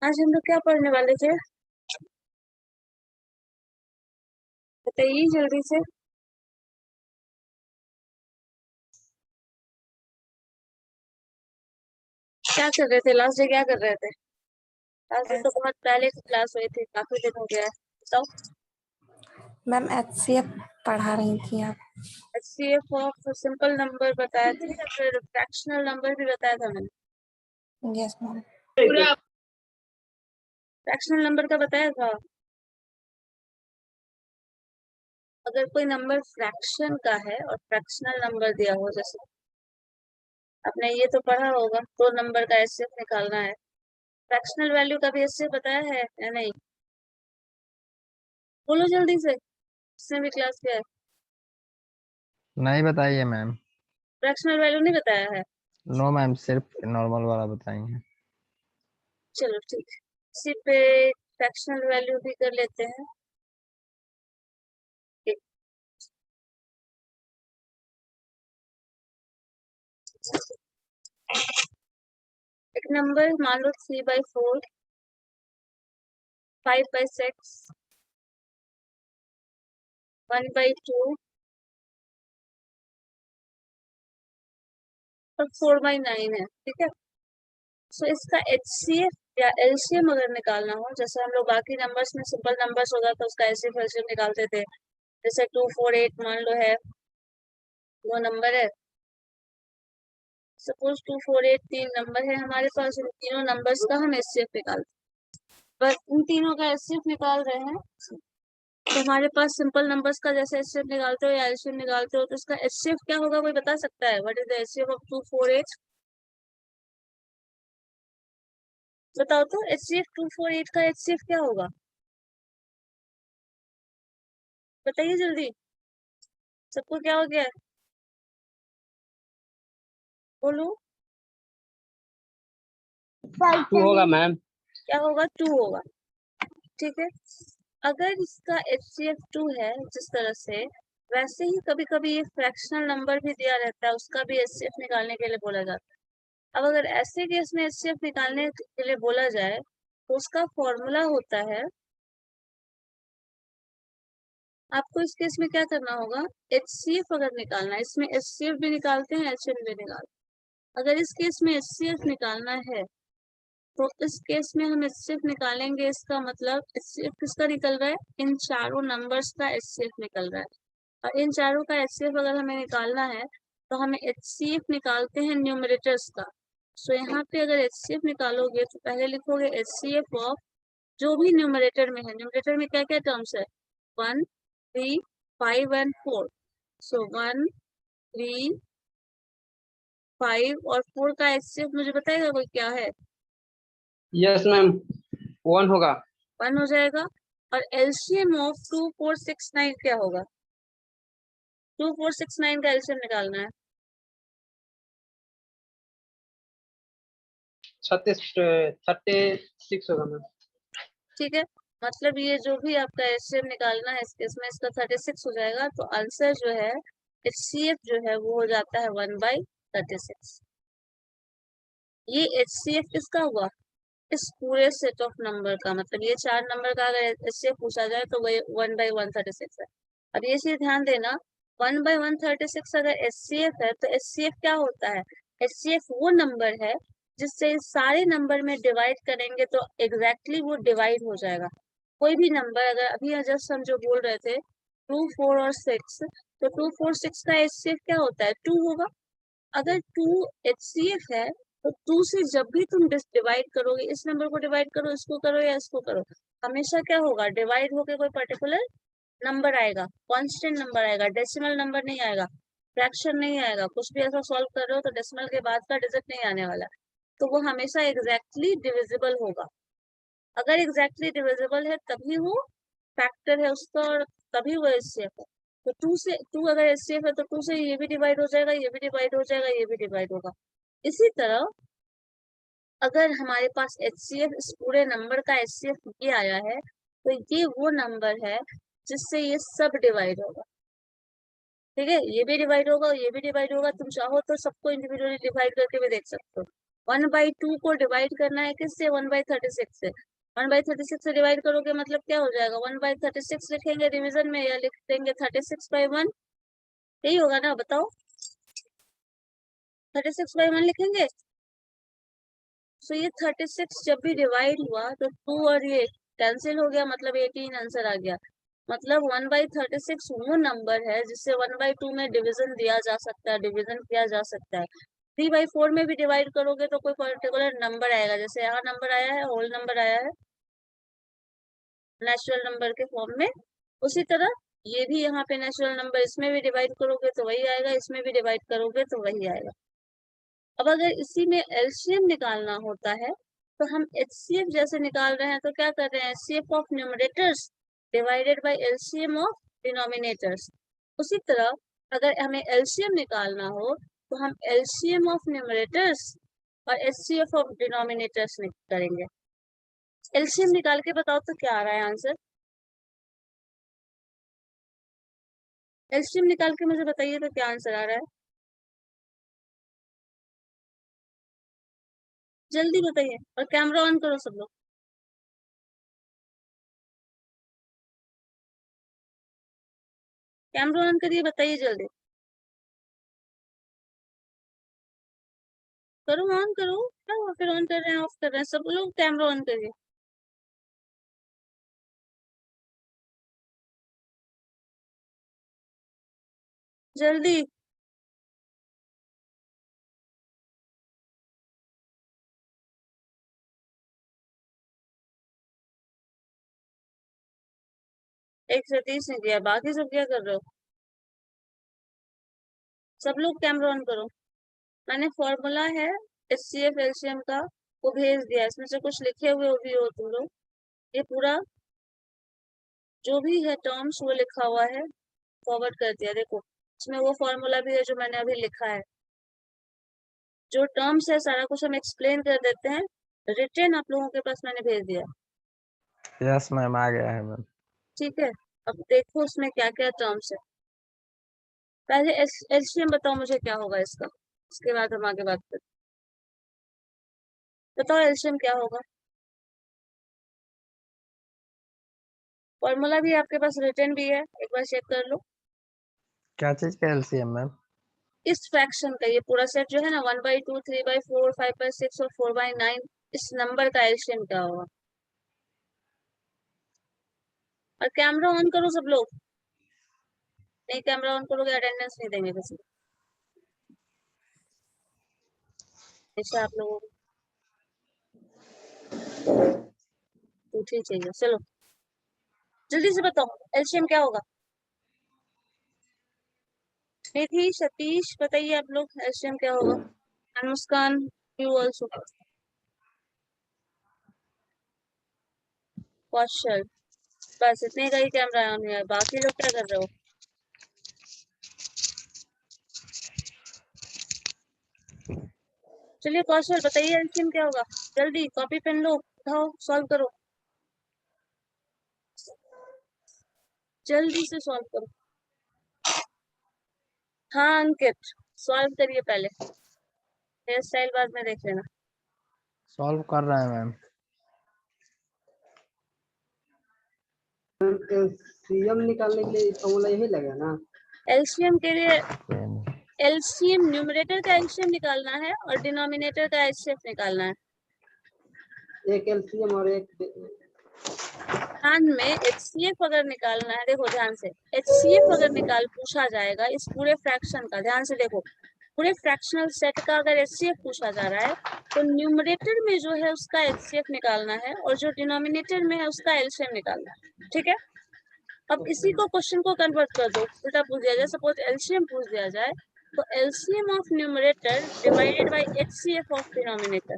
आज हम लोग क्या पढ़ने वाले थे, बताइए जल्दी से। क्या कर रहे थे लास्ट डे, क्या कर रहे थे? लास्ट डे तो बहुत पहले की क्लास हुई थी, काफी दिन हो गया है। बताओ। मैम HCF पढ़ा रही थी आप। HCF ऑफ सिंपल नंबर बताया था या फिर फ्रैक्शनल नंबर भी बताया था मैंने? Yes ma'am. फ्रैक्शनल नंबर का बताया था। अगर कोई नंबर फ्रैक्शन का है और फ्रैक्शनल नंबर दिया हो, जैसे आपने ये तो पढ़ा होगा, दो नंबर का HCF निकालना है। फ्रैक्शनल वैल्यू का भी HCF बताया है या नहीं? बोलो जल्दी से, इसने भी क्लास किया है। नहीं बताइए मैम। फ्रैक्शनल वैल्यू नहीं बताया है? नो मैम, सिर्फ नॉर्मल वाला बताएंगे। चलो ठीक है, इसी पे फ्रैक्शनल वैल्यू भी कर लेते हैं। एक नंबर मान लो 3/4, 5/6, 1/2 और 4/9 है, ठीक है। सो इसका HCF या LCM अगर निकालना हो, जैसे हम लोग बाकी नंबर्स में सिंपल नंबर्स होगा तो उसका HCF LCM निकालते थे। जैसे 248 मान लो है, वो नंबर है। सपोज 248 तीन नंबर है हमारे पास, इन तीनों नंबर्स का हम HCF निकालते हैं। बस उन तीनों का HCF निकाल रहे हैं तो हमारे पास सिंपल नंबर्स का जैसे HCF निकालते हो या LCM निकालते हो, तो इसका HCF क्या होगा, कोई बता सकता है? What is the HCF of 248? बताओ तो, HCF 248 का HCF क्या होगा? बताइए जल्दी, सबको क्या हो गया है? बोलो। 2 होगा मैम। क्या होगा? 2 होगा, ठीक है। अगर इसका HCF 2 है जिस तरह से, वैसे ही कभी कभी ये फ्रैक्शनल नंबर भी दिया रहता है, उसका भी HCF निकालने के लिए बोला जाता है। अब अगर ऐसे केस में HCF निकालने के लिए बोला जाए तो उसका फॉर्मूला होता है, आपको इस केस में क्या करना होगा, HCF अगर निकालना है, इसमें HCF भी निकालते हैं, LCM भी निकालते हैं। अगर इस केस में HCF निकालना है तो इस केस में हम HCF निकालेंगे, इसका मतलब HCF किसका निकल रहा है, इन चारों नंबर्स का HCF निकल रहा है। और इन चारों का HCF अगर हमें निकालना है तो हमें HCF निकालते हैं न्यूमरेटर्स का। सो यहाँ पे अगर HCF निकालोगे तो पहले लिखोगे HCF ऑफ जो भी न्यूमरेटर में है। न्यूमरेटर में क्या क्या टर्म्स है? 1, 3, 5 एंड 4। सो 1, 3, 5 और 4 का HCF मुझे बताएगा कोई क्या है? यस मैम, 1 होगा। 1 हो जाएगा। और LCM ऑफ 2, 4, 6, 9 क्या होगा? 2, 4, 6, 9 का LCM निकालना है। 36 होगा मैम। ठीक है, मतलब ये जो भी आपका HCF निकालना है इसमें इसका 36 हो जाएगा। तो आंसर जो है HCF जो है वो हो जाता है 1/36। ये HCF किसका हुआ? इस पूरे सेट ऑफ नंबर का, मतलब ये चार नंबर का अगर HCF पूछा जाए तो वही 1/136 है। अब ये चीज ध्यान देना, 1/136 अगर HCF है तो HCF क्या होता है? HCF वो नंबर है जिससे इस सारे नंबर में डिवाइड करेंगे तो एग्जैक्टली वो डिवाइड हो जाएगा। कोई भी नंबर अगर अभी जस्ट हम जो बोल रहे थे 2, 4 और 6, तो 2, 4, 6 का HCF क्या होता है? 2 होगा। अगर 2 HCF है तो 2 से जब भी तुम डिवाइड करोगे, इस नंबर को डिवाइड करो, इसको करो या इसको करो, हमेशा क्या होगा, डिवाइड होके कोई पर्टिकुलर नंबर आएगा, कांस्टेंट नंबर आएगा, डेसिमल नंबर नहीं आएगा, फ्रैक्शन नहीं आएगा। कुछ भी ऐसा सॉल्व कर रहे हो तो डेसिमल के बाद का डिजिट नहीं आने वाला, तो वो हमेशा एग्जैक्टली डिविजिबल होगा। अगर एग्जैक्टली डिविजिबल है तभी वो फैक्टर है उसका, और तभी वो HCF है। तो 2 से 2 अगर HCF है तो 2 से ये भी डिवाइड हो जाएगा, ये भी डिवाइड हो जाएगा, ये भी डिवाइड होगा। इसी तरह अगर हमारे पास HCF, इस पूरे नंबर का HCF ये आया है तो ये वो नंबर है जिससे ये सब डिवाइड होगा। ठीक है, ये भी डिवाइड होगा और ये भी डिवाइड होगा। तुम चाहो तो सबको इंडिविजुअली डिवाइड करके भी देख सकते हो, 1/2 को डिवाइड करना है किससे? 1/36 से। 1/36 से डिवाइड करोगे मतलब क्या हो जाएगा? 1/36 लिखेंगे डिवीजन में या लिख देंगे 36/1? यही होगा ना, बताओ। 36/1 लिखेंगे। तो ये 36 जब भी डिवाइड हुआ तो 2 और ये कैंसिल हो गया, मतलब 18 आंसर आ गया। मतलब 1/36 वो नंबर है जिससे 1/2 में डिवीजन दिया जा सकता है, डिवीजन किया जा सकता है। 3/4 में भी डिवाइड करोगे तो कोई पर्टिकुलर नंबर आएगा, जैसे यहाँ नंबर आया है, होल नंबर आया है नेचुरल नंबर के फॉर्म में। उसी तरह ये भी यहाँ पे नेचुरल नंबर, इसमें भी डिवाइड करोगे तो वही आएगा, इसमें भी डिवाइड करोगे तो वही आएगा। अब अगर इसी में एलसीएम निकालना होता है तो हम एचसीएफ जैसे निकाल रहे हैं तो क्या कर रहे हैं? HCF of numerators divided by LCM of denominators. उसी तरह अगर हमें एलसीएम निकालना हो तो हम एलसीएम ऑफ न्यूमरेटर्स और एचसीएफ ऑफ डिनोमिनेटर्स करेंगे। एलसीएम निकाल के बताओ तो क्या आ रहा है आंसर? एलसीएम निकाल के मुझे बताइए तो क्या आंसर आ रहा है? जल्दी बताइए, और कैमरा ऑन करो सब लोग। कैमरा ऑन करिए, बताइए जल्दी। करो, ऑन करो। क्या हुआ फिर ऑन कर रहे हैं ऑफ कर रहे हैं? सब लोग कैमरा ऑन करिए जल्दी। एक सतीश ने किया, बाकी सब क्या कर रहे हो? सब लोग कैमरा ऑन करो। मैंने फॉर्मूला है एचसीएफ एलसीएम का, वो भेज दिया। इसमें से कुछ लिखे हुए भी हो तुम लोग। ये पूरा जो भी है टर्म्स वो लिखा हुआ है, फॉरवर्ड कर दिया। देखो इसमें वो फॉर्मूला भी है जो मैंने अभी लिखा है। जो टर्म्स है सारा कुछ हम एक्सप्लेन कर देते हैं। रिटर्न आप लोगों के पास मैंने भेज दिया, यस मैम, आ गया है मैम। ठीक है। अब देखो उसमें क्या क्या टर्म्स है। पहले एलसीएम बताओ मुझे क्या होगा इसका, उसके बाद हम आगे बात करते। बताओ एलसीएम क्या होगा? फॉर्मूला भी आपके पास रिटर्न भी है, एक बार चेक कर लो। क्या चीज का एलसीएम मैम? इस फ्रैक्शन का ये पूरा सेट जो है ना, 1/2, 3/4, 5/6 और 4/9, इस नंबर का एलसीएम क्या होगा? और कैमरा ऑन करो सब लोग। नहीं कैमरा ऑन करोगे अटेंडेंस नहीं देंगे किसी को। ऐसा आप लोगों को पूछी चाहिए। चलो जल्दी से बताओ एलसीएम क्या होगा? निधि, सतीश, बताइए आप लोग एलसीएम क्या होगा? मुस्कान, यू ऑल्सो। कौशल, बस इतने का ही कैमरा ऑन है, बाकी लोग क्या कर रहे हो? चलिए कौशल बताइए एलसीएम क्या होगा? जल्दी कॉपी पेन लो, उठाओ, सॉल्व करो, जल्दी से सॉल्व करो। हाँ अंकित, सॉल्व करिए पहले, हेयर स्टाइल बाद में देख लेना। सॉल्व कर रहे हैं मैम। एलसीएम निकालने के लिए फॉर्मूला यही लगेगा ना? एलसीएम के लिए एलसीएम न्यूमरेटर का एलसीएम निकालना है और डिनोमिनेटर का एचसीएफ निकालना है। एक एलसीएम और एक ध्यान में एचसीएफ अगर निकालना है, देखो ध्यान से, एचसीएफ अगर निकाल पूछा जाएगा इस पूरे फ्रैक्शन का, ध्यान से देखो, पूरे फ्रैक्शनल सेट का अगर एचसीएफ पूछा जा रहा है तो न्यूमरेटर में जो है उसका एचसीएफ निकालना है और जो डिनोमिनेटर में है उसका एलसीएम निकालना है, ठीक है। अब इसी को क्वेश्चन को कन्वर्ट कर दो, उल्टा पूछ दिया जाए, सपोज एलसीएम पूछ दिया जाए तो LCM of numerator divided by HCF of denominator,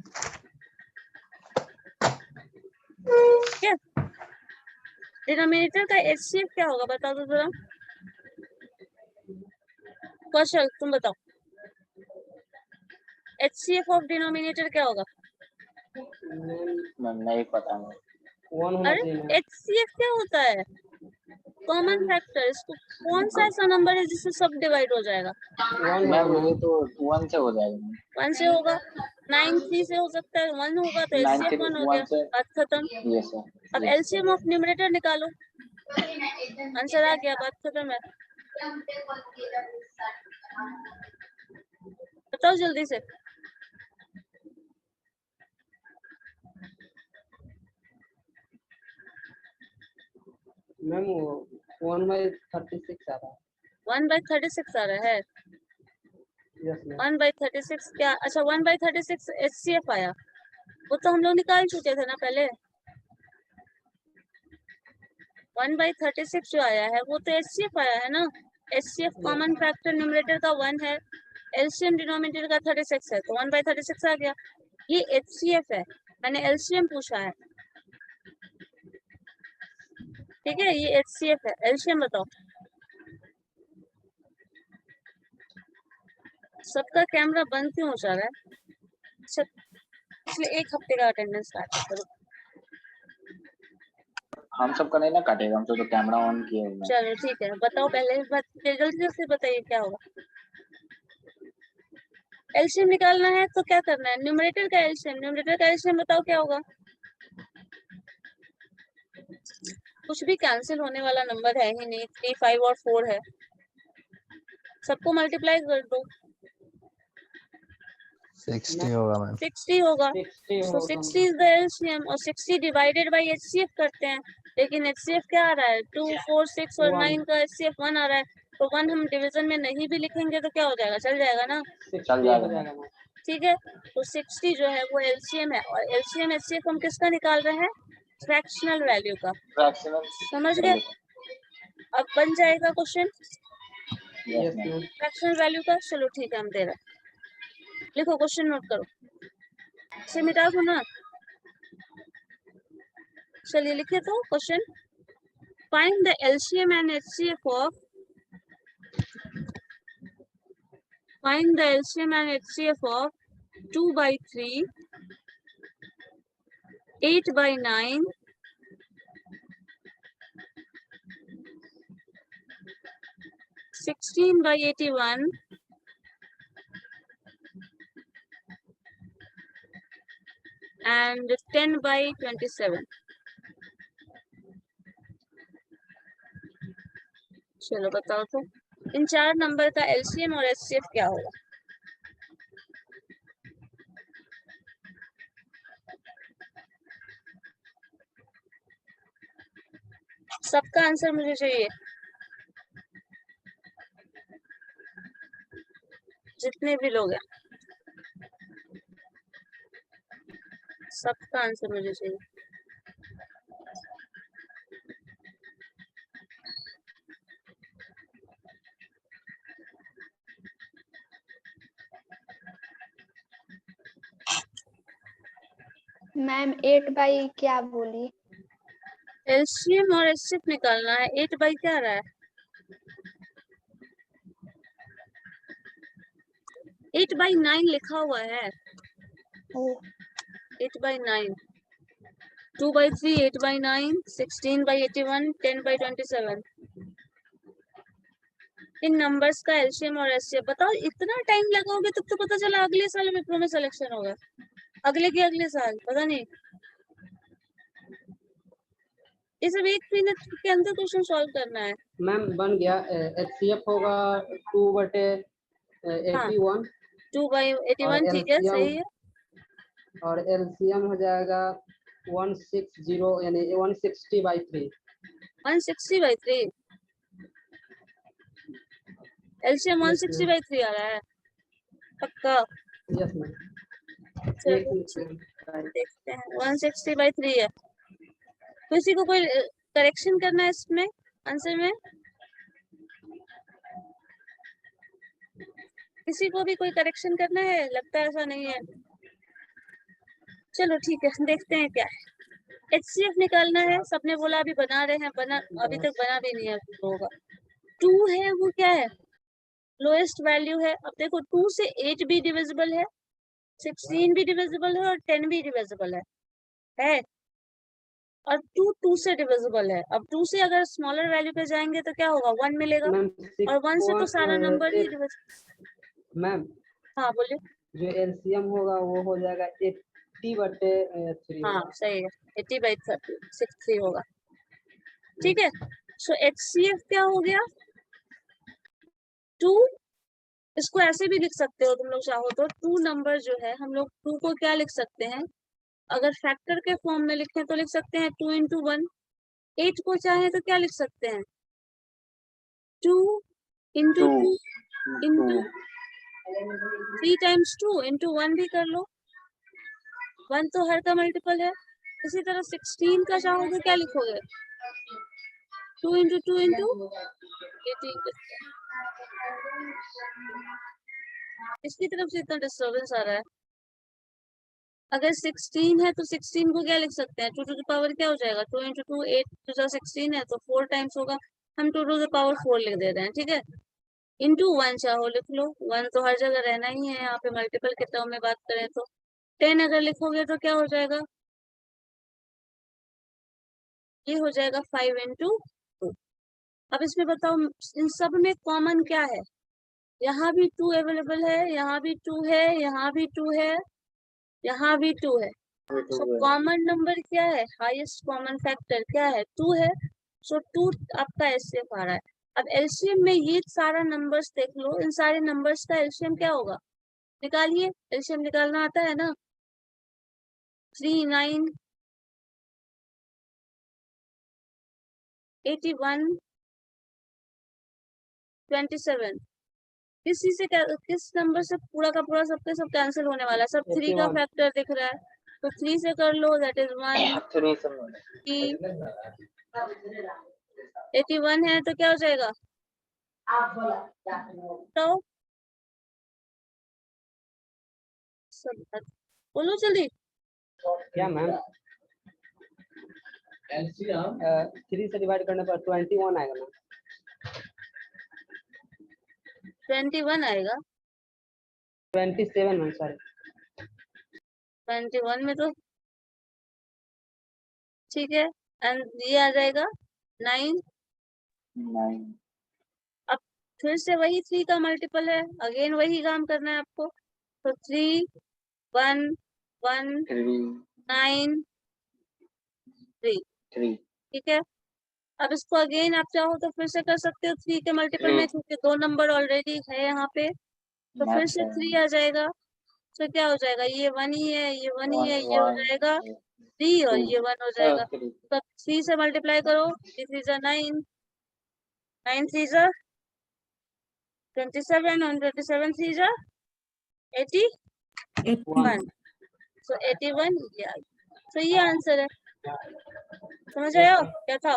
ठीक है। डिनोमिनेटर का एचसीएफ क्या होगा बताओ तो जरा, कौशल तुम बताओ, एचसीएफ ऑफ डिनोमिनेटर क्या होगा? नहीं पता मुझे। वन होना अरे चाहिए। एचसीएफ क्या होता है? Common factor. इसको कौन सा ऐसा नंबर है जिससे सब डिवाइड हो जाएगा? वन मैम ये तो 1 से हो जाएगा। 1 से होगा। 9 3 से हो सकता है 1 होगा तो 9 HCF 3 1 हो 1 गया, से बात खत्म। यस सर अब LCM ऑफ न्यूमरेटर निकालो, आंसर आ गया, बात खत्म है। बताओ जल्दी से। मैम वो 1/36 आ रहा है। 1/36 आ रहा है। Yes ma'am. 1/36 क्या? अच्छा 1/36 HCF आया, वो तो हम लोग निकाल चुके थे ना पहले। 1/36 जो आया है वो तो HCF आया है ना। HCF कॉमन फैक्टर न्यूमरेटर का 1 है, LCM डिनोमिनेटर का 36 है, तो 1/36 आ गया। ये HCF है, मैंने LCM पूछा है, ठीक है। ये HCF है, LCM बताओ। सबका कैमरा बंद क्यों हो जा रहा है? अच्छा, पिछले 1 हफ्ते का अटेंडेंस काट करो। हम सबका नहीं ना काटेगा, हम तो कैमरा ऑन किए हुए हैं। चलो ठीक है, बताओ पहले जल्दी से बताइए क्या होगा। एलसीएम निकालना है तो क्या करना है? न्यूमरेटर का एलसीएम बताओ क्या होगा। कुछ भी कैंसिल होने वाला नंबर है ही नहीं, 3 5 और 4 है, सबको मल्टीप्लाई कर दो। 60 होगा मैम। 60 होगा, 60 तो 60 इज द एलसीएम, और 60 डिवाइडेड बाय एचसीएफ करते हैं, लेकिन एचसीएफ क्या आ रहा है? 2 4 6 और 9 का एचसीएफ 1 आ रहा है, तो 1 हम डिवीजन में नहीं भी लिखेंगे तो क्या हो जाएगा, चल जाएगा ना। चल जाएगा। ठीक है, तो 60 जो है वो एलसीएम है, और एलसीएम एचसीएफ हम किसका निकाल रहे हैं? फ्रैक्शनल वैल्यू का, फ्रैक्शनल समझ गए। अब बन जाएगा question yes ma'am. Fractional value का। चलो ठीक है, हम दे रहे हैं, लिखो क्वेश्चन नोट करो, इसे मिटा दो ना। चलिए लिखे तो question, find the LCM and HCF of, find the LCM and HCF of 2/3, 8/9, 16/81, and 10/27। चलो बताओ तो इन 4 नंबर का एलसीएम और एचसीएफ क्या होगा। सबका आंसर मुझे चाहिए, जितने भी लोग हैं सबका आंसर मुझे चाहिए। मैम 8/, क्या बोली? एलसीएम और एचसीएफ निकालना है। 8/, क्या आ रहा है? 8/9 लिखा हुआ है। 8/9, 2/3, 8/9, 16/81, 10/27। इन नंबर्स का एलसीएम और एचसीएफ बताओ। इतना टाइम लगाओगे तब तो पता चला अगले साल विप्रो में सिलेक्शन होगा, अगले के अगले साल, पता नहीं। ये सब 1 मिनट के अंदर क्वेश्चन सॉल्व करना है। मैम बन गया। एचसीएफ होगा 2/81 2/81, ठीक है, सही है। और एलसीएम हो जाएगा 160, यानी 160/3। 160/3, एलसीएम 160/3 आ रहा है पक्का। Yes ma'am. देखते हैं, 160/3 है। किसी को कोई करेक्शन करना है इसमें आंसर में? किसी को भी कोई करेक्शन करना है? लगता है ऐसा नहीं है। चलो ठीक है, देखते हैं क्या है। एचसीएफ निकालना है, सबने बोला अभी बना रहे हैं, बना अभी तक बना भी नहीं है होगा। 2 है, वो क्या है? लोएस्ट वैल्यू है। अब देखो 2 से 8 भी डिविजिबल है, 16 भी डिविजिबल है, और 10 भी डिविजिबल है। और 2 से डिविजिबल है। अब 2 से अगर स्मॉलर वैल्यू पे जाएंगे तो क्या होगा? 1 मिलेगा, और 1 से तो सारा नंबर ही डिविजिबल। मैम हाँ बोलिए। जो एलसीएम होगा वो हो जाएगा 80/3 हाँ होगा। सही है, 80/63 होगा। ठीक है, सो HCF क्या हो गया 2। इसको ऐसे भी लिख सकते हो तुम लोग चाहो तो, 2 नंबर जो है हम लोग 2 को क्या लिख सकते हैं, अगर फैक्टर के फॉर्म में लिखें तो लिख सकते हैं 2 × 1। 8 को चाहे तो क्या लिख सकते हैं 2 × 2 × 3 × 2 × 1 भी कर लो, 1 तो हर का मल्टीपल है। इसी तरह 16 का चाहो तो क्या लिखोगे 2 × 2 × 18। इसकी तरफ से इतना डिस्टर्बेंस आ रहा है। अगर 16 है तो 16 को क्या लिख सकते हैं 2 टू द पावर क्या हो जाएगा 2 × 2 8 तो 16 है तो 4 टाइम्स होगा, हम 2 टू द पावर 4 लिख दे रहे हैं। ठीक है, इंटू 1 चाहो लिख लो, 1 तो हर जगह रहना ही है, यहाँ पे मल्टीपल के टर्म में बात करें तो 10 अगर लिखोगे तो क्या हो जाएगा, ये हो जाएगा 5 × 2। अब इसमें बताओ इन सब में कॉमन क्या है, यहाँ भी 2 अवेलेबल है, यहाँ भी 2 है, यहाँ भी 2 है, यहाँ भी 2 है। सो कॉमन नंबर क्या है, हाईएस्ट कॉमन फैक्टर क्या है 2 है। सो 2 आपका एलसीएम आ रहा है। अब एलसीएम में ये सारा नंबर्स देख लो, इन सारे नंबर्स का एलसीएम क्या होगा, निकालिए। एलसीएम निकालना आता है ना, 3 9 81 27। किसी से किस नंबर से पूरा का पूरा सबके सब कैंसिल होने वाला है, सब 3 का 81। फैक्टर दिख रहा है तो 3 से कर लो, दैट इज 1 3 81 है तो क्या हो जाएगा तो सब बोलो जल्दी। क्या मैम 3 से डिवाइड करने पर 21 आएगा मैम। 21 आएगा, 27 मैम सॉरी। 21 में तो ठीक है, एंड ये आ जाएगा 9। 9 अब फिर से वही 3 का मल्टीपल है, अगेन वही काम करना है आपको, तो 3 1 1 3 9 3। 3 ठीक है, अब इसको अगेन आप चाहो तो फिर से कर सकते हो 3 के मल्टीपल में, क्योंकि 2 नंबर ऑलरेडी है यहाँ पे, तो फिर से 3 आ जाएगा। तो क्या हो जाएगा, ये 1 ही है, ये 1 ही है, ये हो जाएगा 3 और ये 1 हो जाएगा। तो 3 से मल्टीप्लाई करो, 3 3 जा 9, 9 3 जा 27 और 27 3 जा 81। सो 81 ये आ गया। तो ये आंसर है, समझ आया क्या था।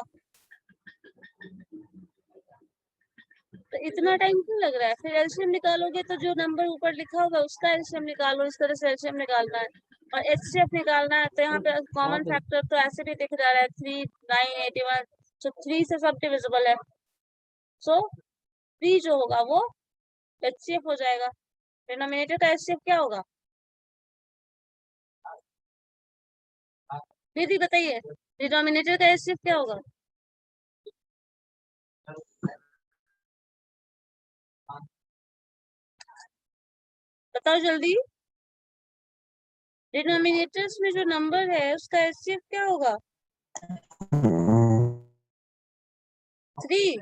तो इतना टाइम क्यों लग रहा है, फिर एलसीएम निकालोगे तो जो नंबर ऊपर लिखा होगा उसका एलसीएम निकालो, इस तरह से एलसीएम निकालना है। और एचसीएफ निकालना है तो यहाँ पे कॉमन फैक्टर तो ऐसे भी दिख जा रहा है 3 9 81। सो 3 से सब डिविजिबल है, सो 3 जो होगा वो एचसीएफ हो जाएगा। डिनोमिनेटर का एचसीएफ क्या होगा, दीदी बताइए, डिनोमिनेटर का एचसीएफ क्या होगा। बताओ जल्दी, डिनोमिनेटर्स में जो नंबर है उसका एचसीएफ क्या होगा 3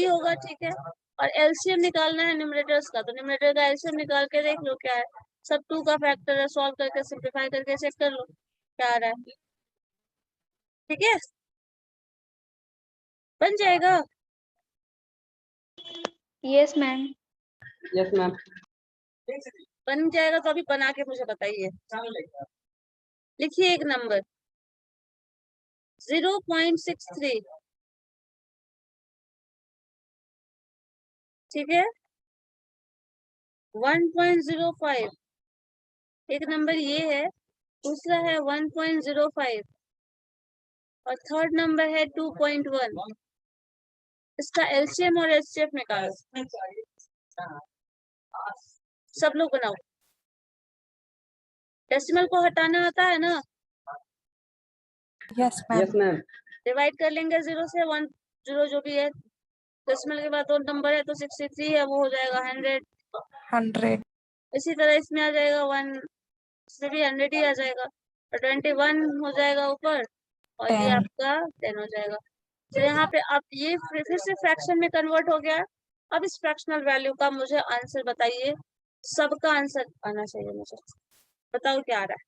होगा। ठीक है, और एलसीएम निकालना है न्यूमरेटर्स का, तो न्यूमरेटर का एलसीएम निकाल के देख लो क्या है, सब 2 का फैक्टर है, सॉल्व करके सिंप्लीफाई करके चेक कर लो क्या आ रहा है। ठीक है, बन जाएगा। Yes ma'am. Yes ma'am. बन जाएगा तो अभी बना के मुझे बताइए। लिखिए एक नंबर 0.63। ठीक है, 1.05 एक नंबर ये है, दूसरा है 1.05 और थर्ड नंबर है 2.1। इसका एलसीएम और एचसीएफ निकालो, सब लोग बनाओ। डेसिमल को हटाना आता है ना, yes ma'am. Yes ma'am. Divide कर लेंगे 0 से 1 0 जो भी है डेसिमल के बाद 2 नंबर है तो 63 है, वो हो जाएगा 100। 100 इसी तरह इसमें आ जाएगा 1 से भी 100 ही आ जाएगा, और 21 हो जाएगा ऊपर, और ये 10 आपका 10 हो जाएगा। तो यहाँ पे आप ये फिर से फ्रैक्शन में कन्वर्ट हो गया। अब इस फ्रैक्शनल वैल्यू का मुझे आंसर बताइए, सबका आंसर आना चाहिए मुझे। बताओ क्या आ रहा है।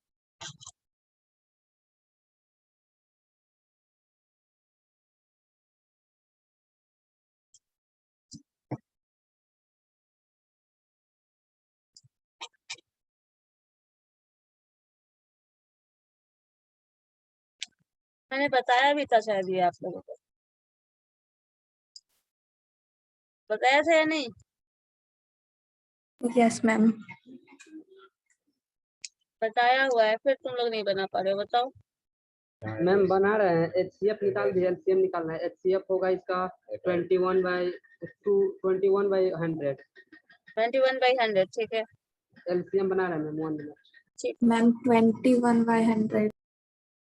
मैंने बताया भी था शायद ये आप लोगों को, बताया था या नहीं? Yes ma'am. बताया हुआ है, फिर तुम लोग नहीं बना पा रहे हो, बताओ। मैम बना रहे हैं, HCF निकाल दिया, LCM निकालना है। HCF होगा इसका 21/100। 21/100 ठीक है। LCM बना रहे हैं मैम 1 मिनट। ठीक मैम 21/100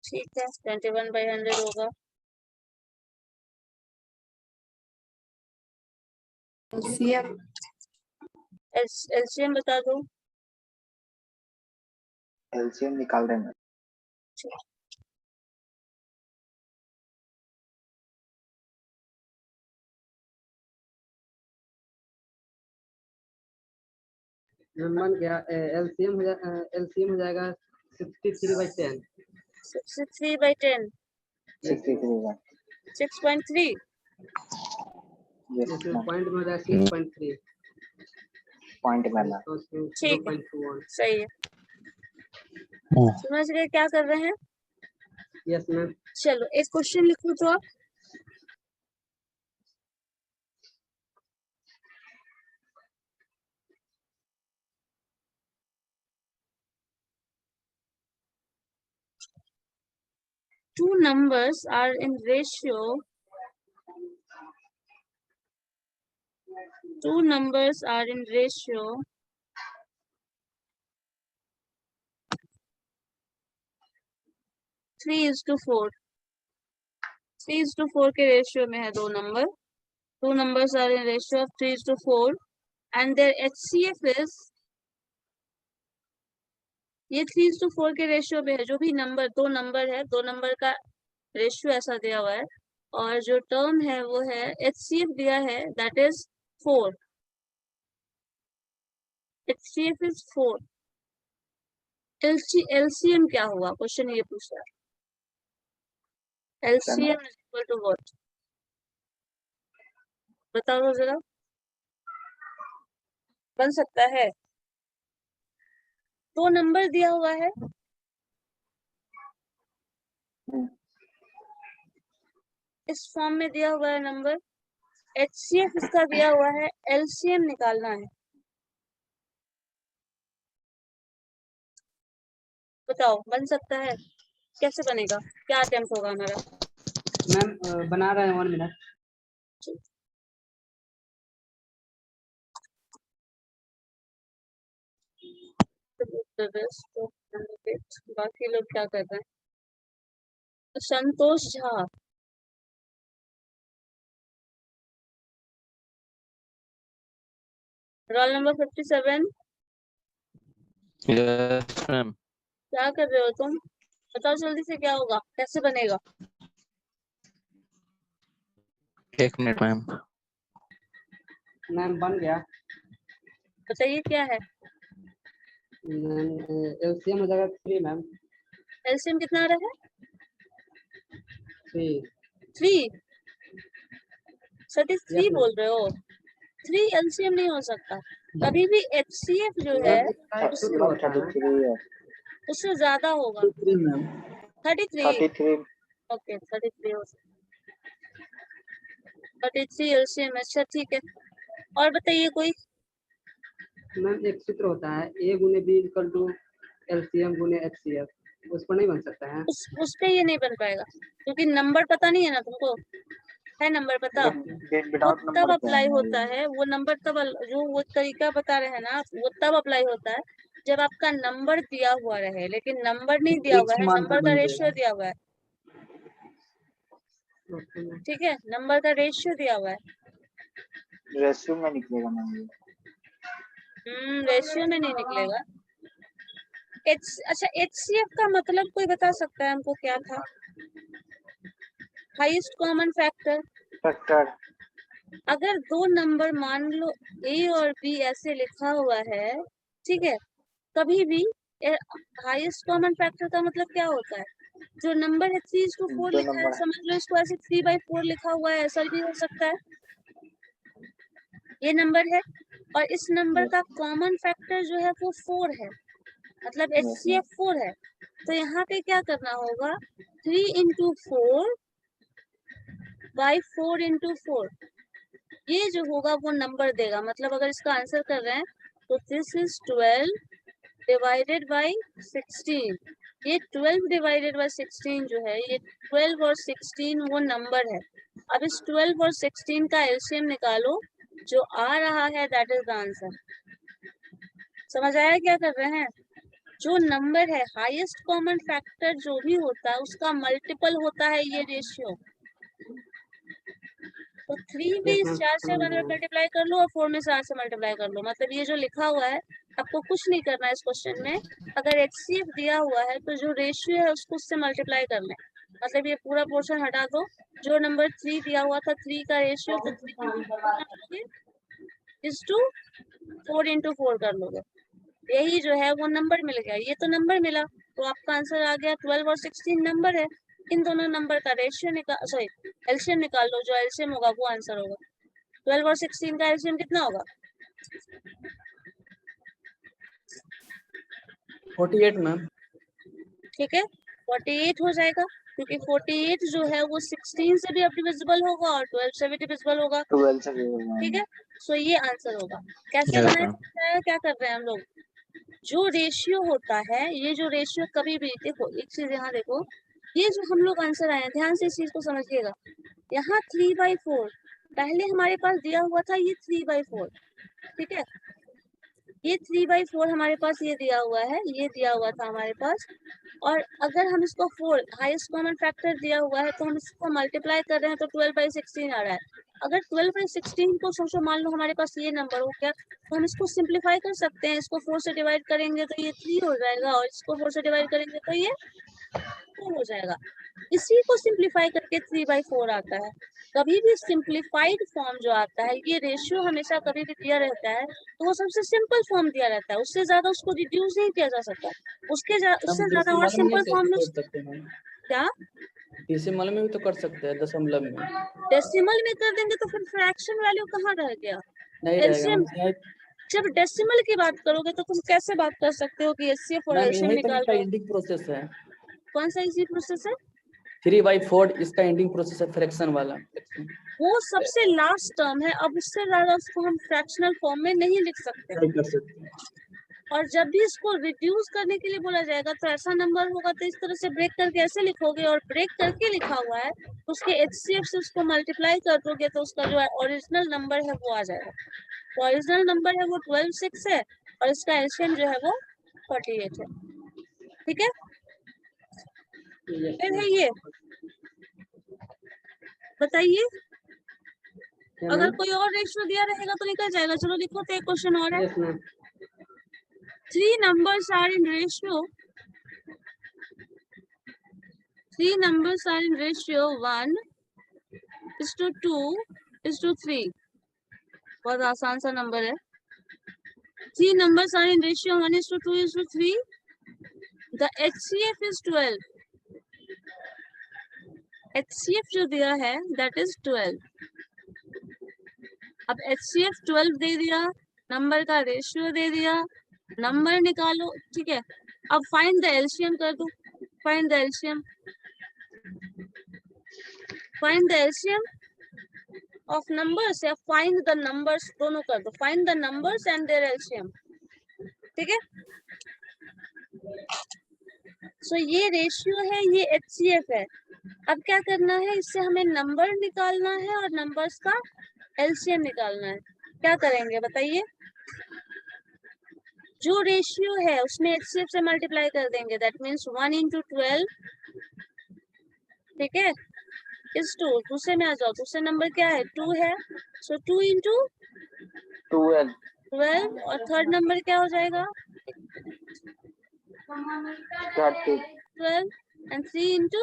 ठीक है, 21/100 होगा। LCM एलसीएम बता दो। LCM निकाल रहे हैं। मैम बन गया। LCM हो जाएगा 63/10। 63/10 63 6.3। यस पॉइंट में हो जाएगा 6.3। पॉइंट में ना ठीक है, 0.21। सही है। समझ गए क्या कर रहे हैं? Yes ma'am. चलो एक क्वेश्चन लिखो तो आप। Two numbers are in ratio. Two numbers are in ratio 3:4। 3:4 के रेशियो में है दो number. Two numbers are in ratio of 3:4 and their HCF is, ये 3:4 के रेशियो में है। जो भी नंबर, दो नंबर है, दो नंबर का रेशियो ऐसा दिया हुआ है, और जो टर्म है वो है HCF दिया है, that is 4। HCF is 4। LCM क्या हुआ? क्वेश्चन ये पूछ रहा है। LCM is equal to what? बताओ तो जरा। बन सकता है, दो नंबर दिया हुआ है, इस फॉर्म में दिया हुआ है नंबर, HCF इसका दिया हुआ है, LCM निकालना है। बताओ बन सकता है? कैसे बनेगा? क्या अटेम्प्ट होगा हमारा? मैम बना रहे हैं 1 मिनट। बाकी लोग क्या कर रहे हैं? Santosh Jha, roll number 57। Yes ma'am. क्या कर रहे हो तुम? बताओ जल्दी से, क्या होगा, कैसे बनेगा? 1 मिनट मैम। मैम बन गया। बताइए क्या है? LCM हो जाएगा 3 मैम। LCM कितना आ रहा है? 3। 3। Satish 3 Yes, ma'am. बोल रहे हो? 3 LCM नहीं हो सकता। कभी भी HCF जो है सूत्र होता है। 33 है। उससे ज्यादा होगा। 3 मैम। 33। ओके 33 हो सकता। 33 LCM। अच्छा ठीक है, और बताइए कोई। मैम एक सूत्र होता है, A गुने B इक्वल टू LCM गुने HCF, उस पर नहीं बन सकता है? उस पे ये नहीं बन पाएगा, क्योंकि नंबर पता नहीं है ना तुमको। है नंबर पता? वो तब अप्लाई होता है, वो नंबर तब जो वो तरीका बता रहे हैं ना आप, वो तब अप्लाई होता है जब आपका नंबर दिया हुआ रहे, लेकिन नंबर नहीं दिया हुआ है, नंबर का रेशियो दिया हुआ है। ठीक है, नंबर का रेशियो दिया हुआ है, रेशियो में निकलेगा मैम ये। रेशियो में नहीं निकलेगा। अच्छा HCF का मतलब कोई बता सकता है हमको क्या था? Highest common factor. फैक्टर अगर दो नंबर मान लो A और B ऐसे लिखा हुआ है, ठीक है, कभी भी हाईएस्ट कॉमन फैक्टर का मतलब क्या होता है? जो नंबर है 3:4 दो लिखा है, नंबर समझ लो इसको ऐसे 3/4 लिखा हुआ है, ऐसा भी हो सकता है। ये नंबर है और इस नंबर का कॉमन फैक्टर जो है वो 4 है, मतलब HCF 4 है। तो यहाँ पे क्या करना होगा, 3 × 4/4 × 4, ये जो होगा वो नंबर देगा। मतलब अगर इसका आंसर कर रहे हैं तो दिस इज 12 डिवाइडेड बाय 16। ये 12 डिवाइडेड बाय 16 जो है, ये 12 और 16 वो नंबर है। अब इस 12 और 16 का एलसीएम निकालो, जो आ रहा है दैट इज द आंसर। समझ आया क्या कर रहे हैं? जो नंबर है हाईएस्ट कॉमन फैक्टर जो भी होता है उसका मल्टीपल होता है ये रेशियो। तो 3 भी इस 4 से 1 में मल्टीप्लाई कर लो और 4 में 4 से मल्टीप्लाई कर लो। मतलब ये जो लिखा हुआ है आपको कुछ नहीं करना है इस क्वेश्चन में। अगर HCF दिया हुआ है तो जो रेशियो है उसको उससे मल्टीप्लाई कर लें। मतलब ये पूरा पोर्शन हटा दो, जो नंबर 3 दिया हुआ था 3 का रेशियो, तो 3 इस टू 4 × 4 कर लोगे, यही जो है वो नंबर मिल गया। ये तो नंबर मिला तो आपका आंसर आ गया। 12 और 16 नंबर है, इन दोनों नंबर का रेशियो निकाल, सॉरी एलसीएम निकाल लो, जो एलसीएम होगा वो आंसर होगा। 12 और 16 का एलसीएम कितना होगा? 48 मैम। ठीक है, 48 हो जाएगा, क्योंकि 48 जो है वो 16 से भी अब डिविजिबल होगा और 12 से भी डिविजिबल होगा। 12 से ठीक है, सो ये आंसर होगा। कैसे Yes, बनाया ma'am. जाता है, क्या कर रहे हैं हम लोग? जो रेशियो होता है, ये जो रेशियो कभी भी, देखो एक चीज यहाँ देखो, ये जो हम लोग आंसर आए हैं, ध्यान से इस चीज को समझिएगा। यहाँ 3/4 पहले हमारे पास दिया हुआ था, ये 3/4, ठीक है, ये 3/4 हमारे पास ये दिया हुआ है, ये दिया हुआ था हमारे पास। और अगर हम इसको 4 हाईएस्ट कॉमन फैक्टर दिया हुआ है तो हम इसको मल्टीप्लाई कर रहे हैं तो 12/16 आ रहा है। अगर 12/16 को सोचो, मान लो हमारे पास ये नंबर हो गया, तो हम इसको सिंप्लीफाई कर सकते हैं। इसको 4 से डिवाइड करेंगे तो ये 3 हो जाएगा और इसको 4 से डिवाइड करेंगे तो ये 4 हो जाएगा। इसी को सिंप्लीफाई करके 3/4 आता है। कभी भी सिंप्लीफाइड फॉर्म जो आता है, ये रेशियो हमेशा कभी भी दिया रहता है तो वो सबसे सिंपल फॉर्म दिया रहता है, उससे ज्यादा उसको रिड्यूस नहीं किया जा सकता। उससे ज्यादा और सिंपल फॉर्म में क्या डेसिमल में भी तो कर सकते हैं, दशमलव में। डेसिमल में कर देंगे तो फिर फ्रैक्शन वैल्यू कहाँ रह गया? नहीं रहेगा एलसीएम मैम। जब डेसिमल की बात करोगे तो तुम कैसे बात कर सकते हो कि एचसीएफ और मैम एलसीएम यही तो निकाल इसका रहे हो? एंडिंग प्रोसेस है। कौन सा इजी प्रोसेस है? 3/4 इसका एंडिंग प्रोसेस है, फ्रैक्शन वाला। वो सबसे लास्ट टर्म है, अब उससे ज्यादा उसको हम फ्रैक्शनल फॉर्म में नहीं लिख सकते। नहीं कर सकते। और जब भी इसको रिड्यूस करने के लिए बोला जाएगा तो ऐसा नंबर होगा तो इस तरह से ब्रेक करके ऐसे लिखोगे, और ब्रेक करके लिखा हुआ है तो उसके HCF से उसको मल्टीप्लाई कर दोगे तो उसका जो ओरिजिनल नंबर है वो आ जाएगा। तो ओरिजिनल नंबर है वो 12/6 है और इसका एलसीएम जो है वो 48 है। ठीक है, फिर है ये, बताइए अगर कोई और रेशियो दिया रहेगा तो निकल जाएगा। चलो लिखो, तो एक क्वेश्चन और है। 3 numbers are in ratio 1:2:3। बहुत आसान सा नंबर है। 3 numbers are in ratio 1:2:3। The HCF is 12। HCF जो दिया है that is 12। अब HCF 12 दे दिया, नंबर का रेशियो दे दिया, नंबर निकालो, ठीक है। अब फाइंड द एलसीएम कर दो, find the LCM, find the LCM of numbers या फाइंड द नंबर्स, दोनों कर दो, find the numbers and their LCM. ठीक है, सो ये रेशियो है, ये HCF है। अब क्या करना है, इससे हमें नंबर निकालना है और नंबर्स का एलसीएम निकालना है। क्या करेंगे बताइए? जो रेशियो है उसमें HCF से मल्टीप्लाई कर देंगे, दैट मीन्स 1 × 12। ठीक है, इस 2 दूसरे में आ जाओ, दूसरे नंबर क्या है 2 है, सो 2 × 12 12 और थर्ड नंबर क्या हो जाएगा 30 12 एंड 3 into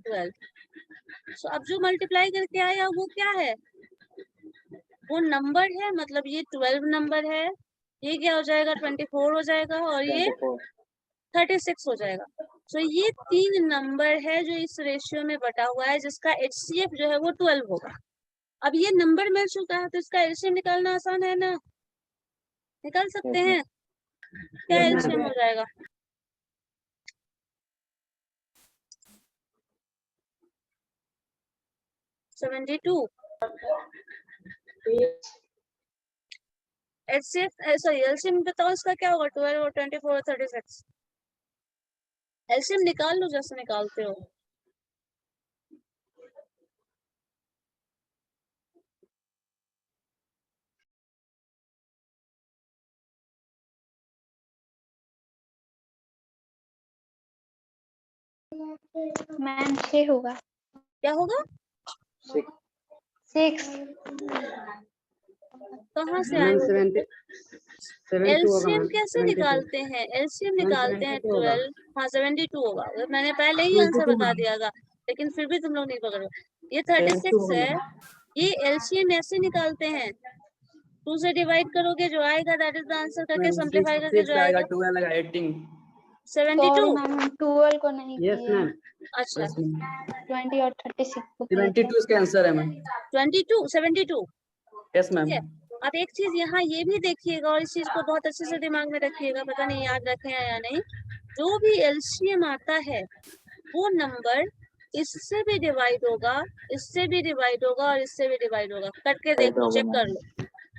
12। सो अब जो मल्टीप्लाई करके आया वो क्या है, वो नंबर है, मतलब ये 12 नंबर है, ये क्या हो जाएगा 24 हो जाएगा और ये 24 36 हो जाएगा। सो ये 3 नंबर है जो इस रेशियो में बटा हुआ है, जिसका HCF जो है वो 12 होगा। अब ये नंबर मिल चुका है तो इसका एलसीएम निकालना आसान है ना, निकाल सकते हैं। क्या Yes, एलसीएम ma'am. हो जाएगा, सेवेंटी टू। सॉरी एलसीएम बताओ इसका क्या होगा, 12 और 24 और 36। एलसीएम निकाल लो जैसे निकालते हो। मैम 6 होगा। क्या होगा, 6 6। कहाँ से आए मैम हो? 72 होगा एलसीएम मैम। कैसे 72 निकालते हैं, एलसीएम मैम निकालते हैं 72 होगा। 12। हाँ 72 होगा, मैंने पहले ही आंसर 72 बता मैम। दिया था, लेकिन फिर भी तुम लोग नहीं पकड़ रहे। ये 72 36 होगा है, मैम। ये एलसीएम ऐसे निकालते हैं, 2 से डिवाइड करोगे जो आएगा दैट इज द आंसर, करके मैम सिंपलीफाई करके 6 जो आएगा, आएगा 12 आएगा, 18। 72। सॉरी मैम, 12 को नहीं यस किए। मैम। अच्छा यस मैम, 20 और 36 को किए थे। 72 इसका आंसर है मैम। 22 72। Yes ma'am. ठीक है, अब एक चीज यहाँ ये भी देखिएगा और इस चीज को बहुत अच्छे से दिमाग में रखिएगा, पता नहीं याद रखें या नहीं, जो भी एलसीएम आता है वो नंबर इससे भी डिवाइड होगा, इससे भी डिवाइड होगा और इससे भी डिवाइड होगा। करके देख लो, चेक कर लो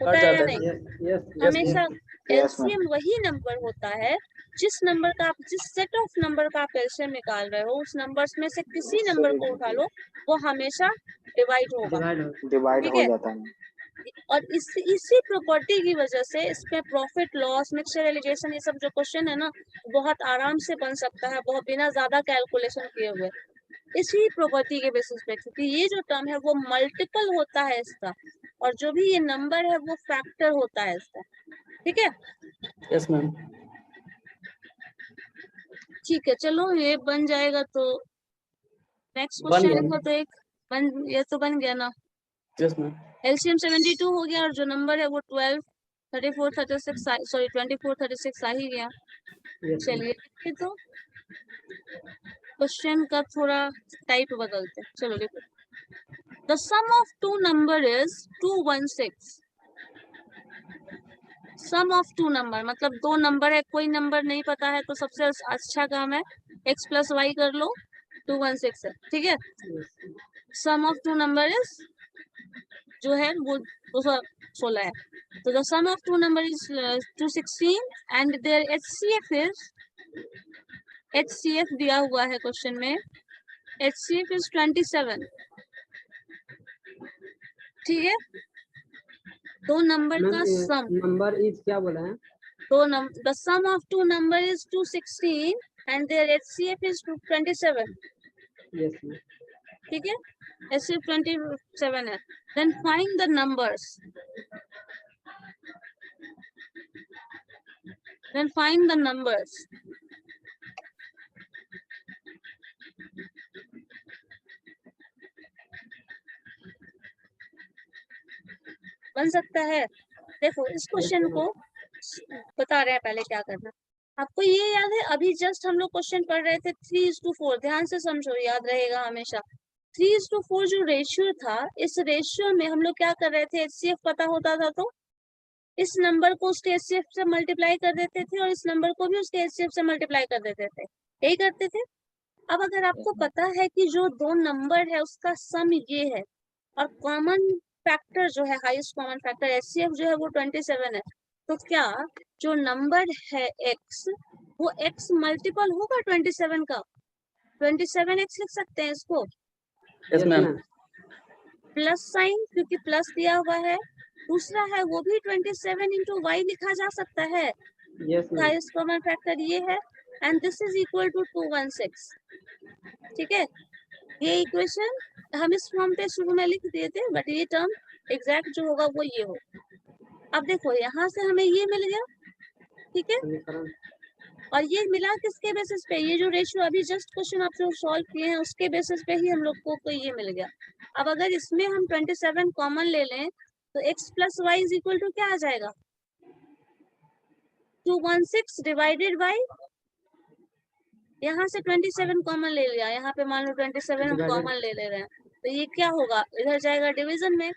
होता है या जाता है। नहीं। यस यस हमेशा Yes, एलसीएम वही नंबर होता है जिस नंबर का आप, जिस सेट ऑफ नंबर का आप एलसीएम निकाल रहे हो, उस नंबर्स में से किसी नंबर को उठा लो, वो हमेशा डिवाइड होगा। डिवाइड ठीक हो है, जाता है। और इसी प्रॉपर्टी की वजह से इसमें प्रॉफिट लॉस मिक्सचर एलिगेशन ये सब जो क्वेश्चन है ना, बहुत आराम से बन सकता है, बहुत बिना ज्यादा कैलकुलेशन किए हुए, इसी प्रॉपर्टी के बेसिस पे, क्योंकि ये जो टर्म है वो मल्टीपल होता है इसका, और जो भी ये नंबर है वो फैक्टर होता है इसका। ठीक है, यस मैम। ठीक है, चलो ये बन जाएगा तो नेक्स्ट बन क्वेश्चन गया। लिखो। तो एक ये तो बन गया ना, यस मैम। एलसीएम 72 हो गया और जो नंबर है वो 12 34 36 सॉरी 24 36 आ ही गया। चलिए लिखिए, तो क्वेश्चन का थोड़ा टाइप बदलते हैं। चलो लिखो, the sum of two number is 216। Sum of two number मतलब दो नंबर है, कोई नंबर नहीं पता है तो सबसे अच्छा काम है x प्लस वाई कर लो, 216 है। ठीक है, sum of two number is जो है वो 216 है। तो the sum of two number is 216 and their HCF is, HCF दिया हुआ है क्वेश्चन में, HCF इज 27। ठीक है, दो नंबर का सम, नंबर इज क्या बोला है? दो number, the sum of two number is 216 and their HCF is 27। Yes ma'am. ठीक है, HCF 27 है। Then find the numbers, then find the numbers। बन सकता है। देखो इस क्वेश्चन को बता रहे हैं पहले क्या करना। आपको ये याद है, अभी जस्ट हम लोग क्वेश्चन पढ़ रहे थे 3:4, ध्यान से समझो, याद रहेगा हमेशा। 3:4 जो रेशियो था, इस रेशियो में हम लोग क्या कर रहे थे, HCF पता होता था तो इस नंबर को उसके HCF से मल्टीप्लाई कर देते थे और इस नंबर को भी उसके HCF से मल्टीप्लाई कर देते थे, यही करते थे। अब अगर आपको पता है कि जो दो नंबर है उसका सम ये है और कॉमन फैक्टर जो है, हाईएस्ट कॉमन फैक्टर HCF जो है वो 27 है, तो क्या जो नंबर है x, वो x मल्टीपल होगा 27 का? 27x लिख सकते हैं इसको, यस मैम। प्लस साइन क्योंकि प्लस दिया हुआ है। दूसरा है वो भी 27 इंटू वाई लिखा जा सकता है, yes ma'am. Highest common factor ये है, and this is equal to 216। ठीक है, ये इक्वेशन हम इस फॉर्म पे शुरू में लिख दिए थे, बट ये टर्म एग्जैक्ट जो होगा वो ये हो। अब देखो यहाँ से हमें ये मिल गया, ठीक है, समीकरण और ये मिला किसके बेसिस पे, ये जो रेशियो अभी जस्ट क्वेश्चन आप जो सॉल्व किए हैं उसके बेसिस पे ही हम लोग को ये मिल गया। अब अगर इसमें हम 27 कॉमन ले लें तो x plus y is equal to क्या आ जाएगा, 216 डिवाइडेड बाई, यहाँ से 27 कॉमन ले लिया, यहाँ पे मान लो 27 हम Divided. कॉमन ले ले रहे हैं, तो ये क्या होगा, इधर जाएगा डिवीजन में,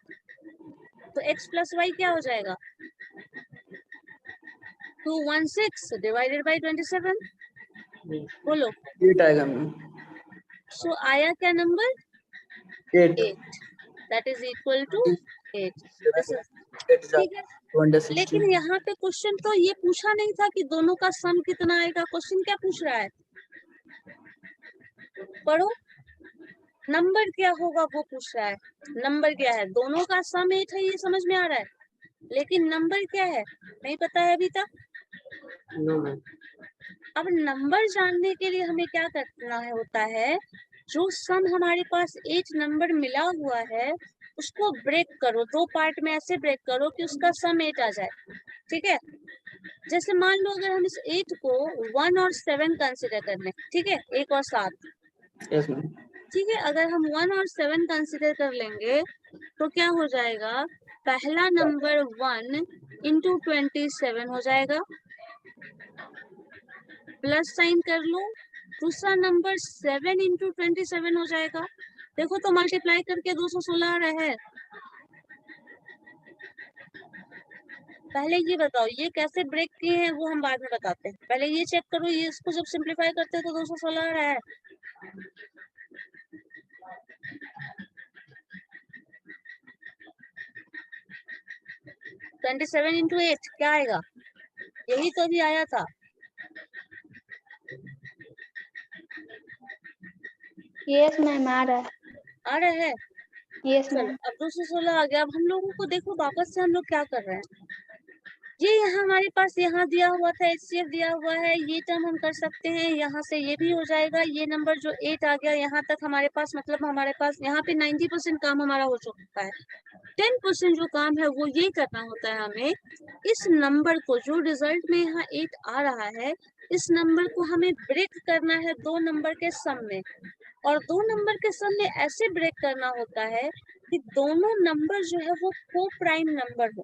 तो x प्लस वाई क्या हो जाएगा, 216 डिवाइडेड बाई 27, बोलो। 8 आएगा मैम। सो आया क्या number, 8 8, that is equal to 8। This is 8 ठीक है। 26। लेकिन यहाँ पे क्वेश्चन तो ये पूछा नहीं था कि दोनों का सम कितना आएगा, क्वेश्चन क्या पूछ रहा है, पढ़ो, नंबर क्या होगा वो पूछ रहा है। नंबर क्या है, दोनों का सम 8 है ये समझ में आ रहा है, लेकिन नंबर क्या है नहीं पता है अभी तक। No ma'am. अब नंबर जानने के लिए हमें क्या करना है होता है, जो सम हमारे पास 8 नंबर मिला हुआ है उसको ब्रेक करो, 2 पार्ट में ऐसे ब्रेक करो कि उसका सम 8 आ जाए, ठीक है। जैसे मान लो अगर हम इस 8 को 1 और 7 कंसिडर कर लें, ठीक है, 1 और 7, यस मैम। ठीक है, अगर हम 1 और 7 कंसिडर कर लेंगे तो क्या हो जाएगा, पहला नंबर 1 इंटू 27 हो जाएगा, प्लस साइन कर लो, दूसरा नंबर 7 इंटू 27 हो जाएगा, देखो तो मल्टीप्लाई करके 216 आ रहा है। पहले ये बताओ ये कैसे ब्रेक किए हैं वो हम बाद में बताते हैं, पहले ये चेक करो, ये इसको जब सिंप्लीफाई करते हैं तो 216 आ रहा है। ट्वेंटी 27 इंटू 8 क्या आएगा, यही तो अभी आया था। यस मैम आ रहा है। आ रहा है, यस चलो मैम। अब 216 आ गया। अब हम लोगों को देखो वापस से हम लोग क्या कर रहे हैं, ये यहाँ हमारे पास यहाँ दिया हुआ था, HCF दिया हुआ है, ये टर्म हम कर सकते हैं, यहाँ से ये भी हो जाएगा, ये नंबर जो 8 आ गया यहाँ तक हमारे पास, मतलब हमारे पास यहाँ पे 90% काम हमारा हो चुका है। 10% जो काम है वो ये करना होता है हमें, इस नंबर को जो रिजल्ट में यहाँ 8 आ रहा है, इस नंबर को हमें ब्रेक करना है 2 नंबर के सम में, और 2 नंबर के सम में ऐसे ब्रेक करना होता है कि दोनों नंबर जो है वो को प्राइम नंबर हो,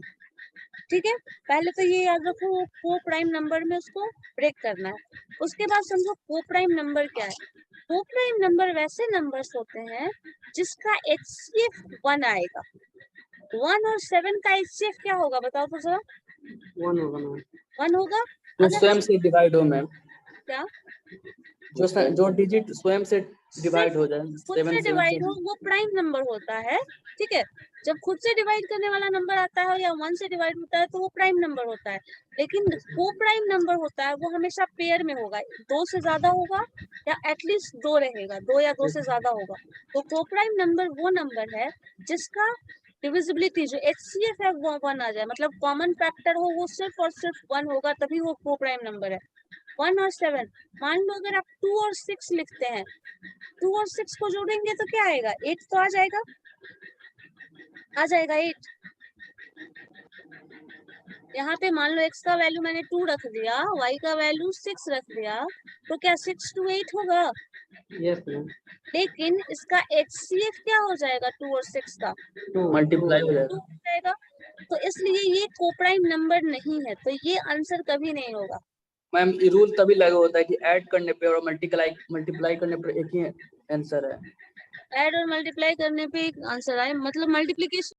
ठीक है। पहले तो ये याद रखो वो को प्राइम नंबर में उसको ब्रेक करना है। उसके बाद समझो को प्राइम नंबर क्या है, को प्राइम नंबर वैसे नंबर्स होते हैं जिसका HCF 1 आएगा। 1 और 7 का HCF क्या होगा बताओ तो जरा, 1 होगा मैम। 1 होगा। जो अगर स्वयं से डिवाइड हो मैम, क्या जो डिजिट स्वयं से डिवाइड हो जाए, खुद 7 से 7 डिवाइड हो वो प्राइम नंबर होता है, ठीक है। जब खुद से डिवाइड करने वाला नंबर आता है या 1 से डिवाइड होता है तो वो प्राइम नंबर होता है, लेकिन को प्राइम नंबर होता है वो हमेशा पेयर में होगा, 2 से ज्यादा होगा या एटलीस्ट 2 रहेगा, 2 या 2 से ज्यादा होगा। तो को प्राइम नंबर वो नंबर है जिसका डिविजिबिलिटी जो HCF है वो 1 आ जाए, मतलब कॉमन फैक्टर हो वो सिर्फ और सिर्फ 1 होगा, तभी वो को प्राइम नंबर है। 1 और 7, मान लो अगर आप 2 और 6 लिखते हैं, 2 और 6 को जोड़ेंगे तो क्या आएगा, 8 तो आ जाएगा, 8। यहाँ पे मान लो x का वैल्यू मैंने 2 रख दिया, y का वैल्यू 6 रख दिया, तो क्या 6 to 8 होगा, यस मैम। लेकिन इसका HCF क्या हो जाएगा 2 और 6 का, 2 मल्टीप्लाई हो 2 जाएगा। हो जाएगा। तो इसलिए ये कोप्राइम नंबर नहीं है, तो ये आंसर कभी नहीं होगा। मैम ये रूल तभी लागू होता है कि ऐड करने पे और मल्टीप्लाई करने पर एक ही आंसर है। ऐड और मल्टीप्लाई करने पे एक आंसर आए, मतलब मल्टीप्लिकेशन